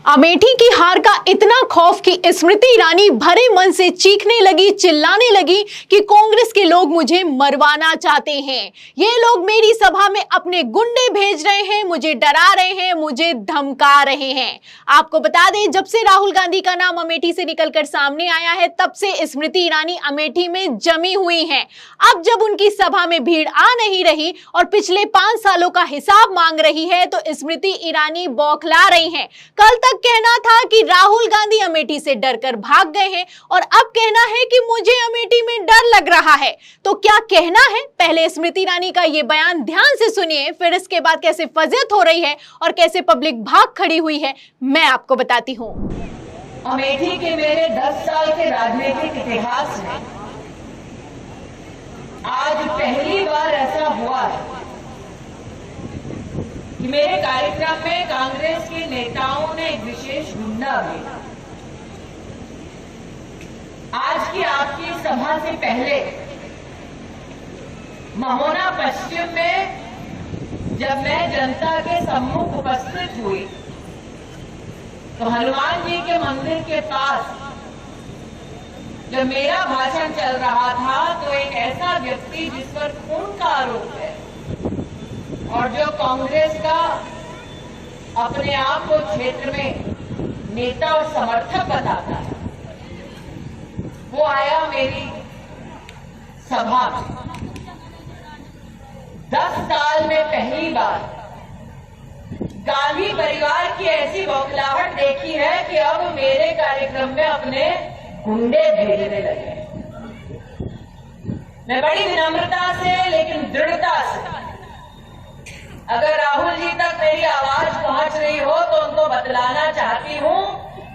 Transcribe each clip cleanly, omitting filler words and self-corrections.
अमेठी की हार का इतना खौफ कि स्मृति ईरानी भरे मन से चीखने लगी, चिल्लाने लगी कि कांग्रेस के लोग मुझे मरवाना चाहते हैं। ये लोग मेरी सभा में अपने गुंडे भेज रहे हैं, मुझे डरा रहे हैं, मुझे धमका रहे हैं। आपको बता दें, जब से राहुल गांधी का नाम अमेठी से निकलकर सामने आया है, तब से स्मृति ईरानी अमेठी में जमी हुई हैं। अब जब उनकी सभा में भीड़ आ नहीं रही और पिछले 5 सालों का हिसाब मांग रही है, तो स्मृति ईरानी बौखला रही हैं। कल तक कहना था कि राहुल गांधी अमेठी से डरकर भाग गए हैं और अब कहना है कि मुझे अमेठी में डर लग रहा है। तो क्या कहना है? पहले स्मृति ईरानी का यह बयान ध्यान से सुनिए, फिर इसके बाद कैसे फजीहत हो रही है और कैसे पब्लिक भाग खड़ी हुई है, मैं आपको बताती हूं। अमेठी के मेरे 10 साल के राजनीतिक इतिहास में आज पहली बार ऐसा हुआ है कि मेरे कार्यक्रम में कांग्रेस के नेताओं ने एक विशेष गुंडा भेजा। आज की आपकी सभा से पहले महोना पश्चिम में जब मैं जनता के सम्मुख उपस्थित हुई, तो हनुमान जी के मंदिर के पास जब मेरा भाषण चल रहा था, तो एक ऐसा व्यक्ति जिस पर खून का आरोप है और जो कांग्रेस का अपने आप को क्षेत्र में नेता और समर्थक बताता है, वो आया मेरी सभा में। 10 साल में पहली बार गांधी परिवार की ऐसी बौखलाहट देखी है कि अब मेरे कार्यक्रम में अपने गुंडे भेजने लगे। मैं बड़ी विनम्रता से लेकिन दृढ़ता से, अगर राहुल जी तक मेरी आवाज पहुंच रही हो तो उनको बतलाना चाहती हूं,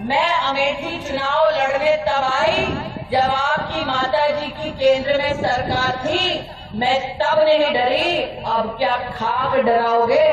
मैं अमेठी चुनाव लड़ने तब आई जब आपकी माता जी की केंद्र में सरकार थी। मैं तब नहीं डरी, अब क्या खाक डराओगे?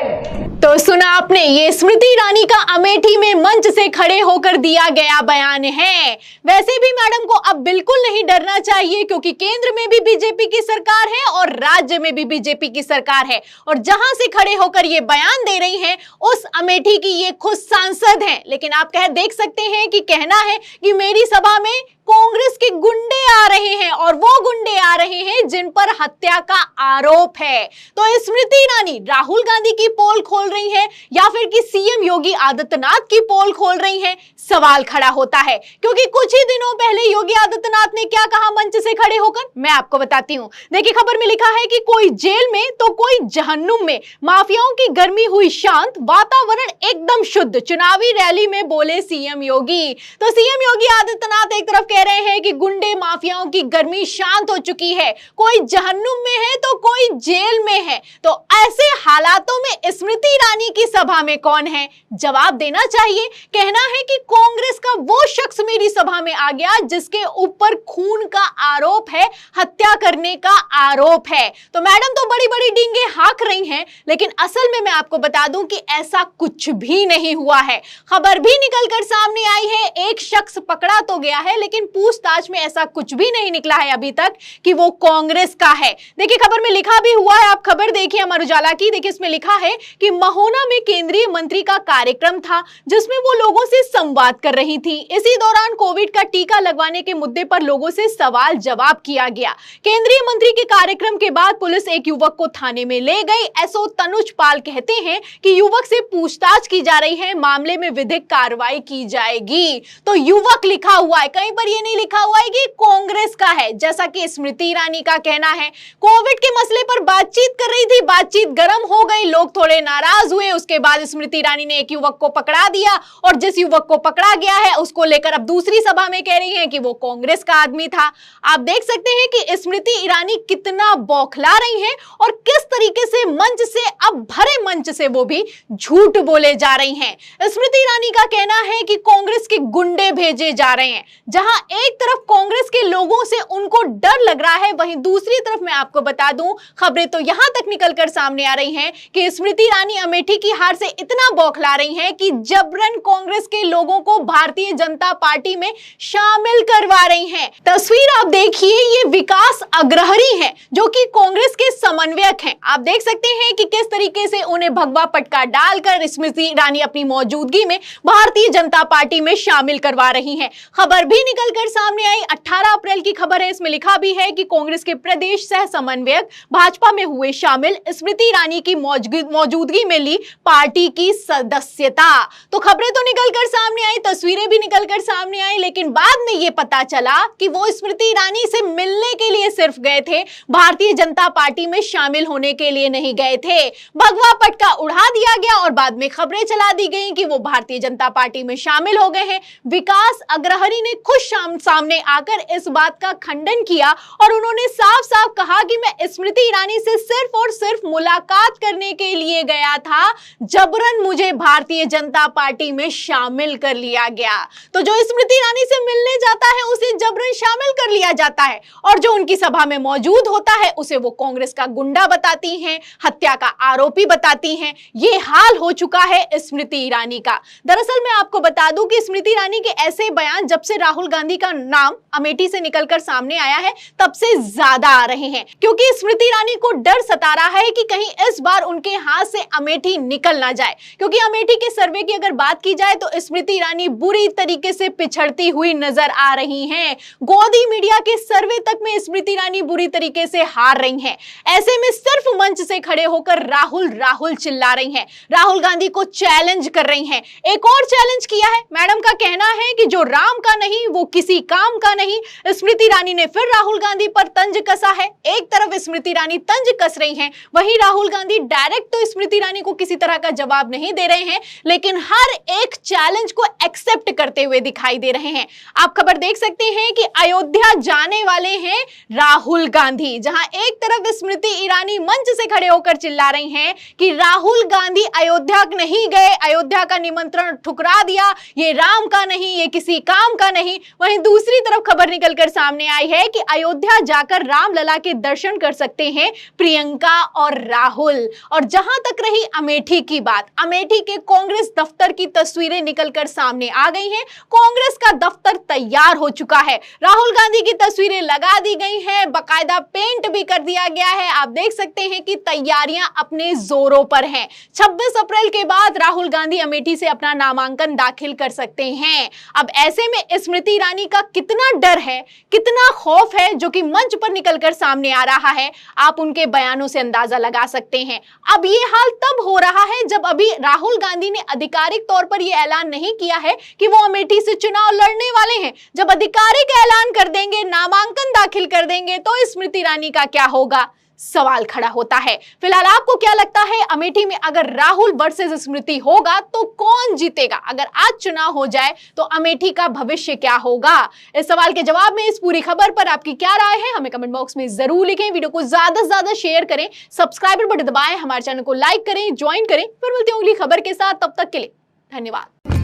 तो सुना आपने, ये स्मृति ईरानी का अमेठी में मंच से खड़े होकर दिया गया बयान है। वैसे भी मैडम को अब बिल्कुल नहीं डरना चाहिए, क्योंकि केंद्र में भी बीजेपी की सरकार है और राज्य में भी बीजेपी की सरकार है, और जहां से खड़े होकर ये बयान दे रही हैं, उस अमेठी की ये खुद सांसद हैं। लेकिन आप देख सकते हैं कि कहना है कि मेरी सभा में कांग्रेस के गुंडे आ रहे हैं, और वो गुंडे आ रहे हैं जिन पर हत्या का आरोप है। तो स्मृति ईरानी राहुल गांधी की पोल खोल रही है या फिर कि सीएम योगी आदित्यनाथ की पोल खोल रही है? सवाल खड़ा होता है, क्योंकि कुछ ही दिनों पहले योगी आदित्यनाथ ने क्या कहा मंच से खड़े होकर, मैं आपको बताती हूं। देखिए, खबर में लिखा है कि कोई जेल में तो कोई जहन्नुम में, माफियाओं की गर्मी हुई शांत, वातावरण एकदम शुद्ध, चुनावी रैली में बोले सीएम योगी। तो सीएम योगी आदित्यनाथ एक तरफ कह रहे हैं कि गुंडे माफियाओं की गर्मी शांत हो चुकी है, कोई जहन्नुम में है तो कोई जेल में है। तो ऐसे हालातों में स्मृति ईरानी की सभा में कौन है? जवाब देना चाहिए। कहना है कि कांग्रेस का वो शख्स मेरी सभा में आ गया जिसके ऊपर खून का आरोप है, हत्या करने का आरोप है। तो मैडम तो बड़ी बड़ी डींगे हाँक रही हैं, लेकिन असल में मैं आपको बता दूं कि ऐसा कुछ भी नहीं हुआ है। खबर भी निकलकर सामने आई है, एक शख्स पकड़ा तो गया है, लेकिन पूछताछ में ऐसा कुछ भी नहीं निकला है अभी तक कि वो कांग्रेस का है। देखिए, खबर में लिखा भी हुआ है, आप खबर देखिए अमर उजाला की। देखिए, इसमें लिखा है कि महोना में केंद्रीय मंत्री का कार्यक्रम था, जिसमें वो लोगों से संवाद कर रही थी। इसी दौरान कोविड का टीका लगवाने के मुद्दे पर लोगों से सवाल जवाब किया गया। केंद्रीय मंत्री के कार्यक्रम के बाद पुलिस एक युवक को थाने में ले गई। एसओ तनुज पाल कहते हैं कि युवक से पूछताछ की जा रही है, मामले में विधिक कार्रवाई की जाएगी। तो युवक लिखा हुआ है, कहीं पर ये नहीं लिखा हुआ है कि कांग्रेस का है, जैसा कि स्मृति ईरानी का कहना है। कोविड के मसले पर बातचीत कर रही थी, बातचीत गर्म हो गई, लोग थोड़े नाराज हुए। उसके बाद स्मृति ईरानी ने एक युवक को पकड़ा दिया, और जिस युवक को पकड़ा गया है उसको लेकर अब दूसरी सभा में कह रही हैं कि वो कांग्रेस का आदमी था। आप देख सकते हैं कि स्मृति ईरानी कितना बौखला रही हैं और किस तरीके से मंच से, अब भरे मंच से वो भी झूठ बोले जा रही हैं। स्मृति ईरानी का कहना है कि कांग्रेस के गुंडे भेजे जा रहे हैं, जहां एक तरफ कांग्रेस के लोगों से उनको डर लग रहा है, वहीं दूसरी तरफ मैं आपको बता दूं, खबरें तो यहां तक निकलकर सामने आ रही हैं कि स्मृति ईरानी अमेठी की हार से इतना बौखला रही हैं कि जबरन कांग्रेस के लोगों को भारतीय जनता पार्टी में शामिल करवा रही हैं। तस्वीर आप देखिए, ये विकास अग्रहरी हैं जो कि कांग्रेस के समन्वयक हैं। आप देख सकते हैं कि किस तरीके से उन्हें भगवा पटका डालकर स्मृति ईरानी अपनी मौजूदगी में भारतीय जनता पार्टी में शामिल करवा रही हैं। खबर भी निकलकर सामने आई, 18 अप्रैल की खबर है। इसमें लिखा भी है कि कांग्रेस के प्रदेश सह समन्वयक भाजपा में हुए शामिल, स्मृति ईरानी की मौजूदगी में ली पार्टी की सदस्यता। तो खबरें तो निकलकर सामने आई, तस्वीरें भी निकलकर सामने आई, लेकिन बाद में यह पता चला कि वो स्मृति ईरानी से मिलने के लिए सिर्फ गए थे, भारतीय जनता पार्टी में शामिल होने के लिए नहीं गए थे। भगवा पटका उड़ा दिया गया और बाद में खबरें चला दी गई कि वो भारतीय जनता पार्टी में शामिल हो गए हैं। विकास अग्रहरी ने खुद सामने आकर इस बात का खंडन किया और उन्होंने साफ साफ कहा कि मैं स्मृति ईरानी से सिर्फ और सिर्फ मुलाकात करने के लिए गया था, जबरन मुझे भारतीय जनता पार्टी में शामिल कर लिया गया। तो जो स्मृति ईरानी से मिलने जाता है उसे जबरन शामिल कर लिया जाता है और जो उनकी सभा में मौजूद होता है उसे वो कांग्रेस का गुंडा बताती हैं, हत्या का आरोपी बताती हैं। ये हाल हो चुका है स्मृति ईरानी का। दरअसल मैं आपको बता दूं कि स्मृति ईरानी के ऐसे बयान जब से राहुल गांधी का नाम अमेठी से निकलकर सामने आया है तब से ज्यादा आ रहे हैं, क्योंकि स्मृति ईरानी को डर सता रहा है कि कहीं इस बार उनके हाथ से अमेठी निकल ना जाए। क्योंकि अमेठी के सर्वे की अगर बात की जाए तो स्मृति ईरानी बुरी तरीके से पिछड़ती हुई नजर आ रही हैं। गोदी मीडिया के सर्वे तक में स्मृति ईरानी बुरी तरीके से हार रही हैं। ऐसे में सिर्फ मंच से खड़े होकर राहुल राहुल चिल्ला रही हैं, राहुल गांधी को चैलेंज कर रही हैं। एक और चैलेंज किया है। मैडम का कहना है कि जो राम का नहीं वो किसी काम का नहीं। स्मृति ईरानी ने फिर राहुल गांधी पर तंज कसा है। एक तरफ स्मृति ईरानी तंज कस रही हैं, वहीं राहुल गांधी डायरेक्ट तो स्मृति ईरानी को किसी तरह का जवाब नहीं दे रहे हैं, लेकिन हर एक चैलेंज को एक्सेप्ट करते हुए दिखाई दे रहे हैं। आप खबर देख सकते हैं कि अयोध्या जाने वाले हैं राहुल गांधी, जहां एक तरफ स्मृति ईरानी मंच से खड़े होकर चिल्ला रही हैं कि राहुल गांधी अयोध्या नहीं गए, अयोध्या का निमंत्रण ठुकरा दिया, ये राम का नहीं, ये किसी काम का नहीं। वहीं दूसरी तरफ खबर निकलकर सामने आई है कि अयोध्या जाकर रामलला के दर्शन कर सकते हैं प्रियंका और राहुल। और जहां तक रही अमेठी की बात, अमेठी के कांग्रेस दफ्तर की तस्वीरें निकलकर सामने आ गई हैं। कांग्रेस का दफ्तर तैयार हो चुका है, राहुल गांधी की तस्वीरें लगा दी गई हैं, बकायदा पेंट भी कर दिया गया है। आप देख सकते हैं कि तैयारियां अपने जोरों पर हैं। 26 अप्रैल के बाद राहुल गांधी अमेठी से अपना नामांकन दाखिल कर सकते हैं। अब ऐसे में स्मृति ईरानी का कितना डर है, कितना खौफ है जो कि मंच पर निकलकर सामने आ रहा है, आप उनके बयानों से अंदाजा लगा सकते हैं। अब ये हाल तब हो रहा है जब अभी राहुल गांधी ने आधिकारिक तौर पर यह ऐलान नहीं किया है कि वो अमेठी से चुनाव लड़ने वाले हैं। जब आधिकारिक ऐलान कर देंगे, नामांकन दाखिल कर देंगे, तो स्मृति ईरानी का क्या होगा, सवाल खड़ा होता है। फिलहाल आपको क्या लगता है, अमेठी में अगर राहुल वर्सेस स्मृति होगा तो कौन जीतेगा? अगर आज चुनाव हो जाए तो अमेठी का भविष्य क्या होगा? इस सवाल के जवाब में इस पूरी खबर पर आपकी क्या राय है, हमें कमेंट बॉक्स में जरूर लिखें। वीडियो को ज्यादा से ज्यादा शेयर करें, सब्सक्राइबर बटन दबाएं, हमारे चैनल को लाइक करें, ज्वाइन करें। फिर मिलते हैं अगली खबर के साथ, तब तक के लिए धन्यवाद।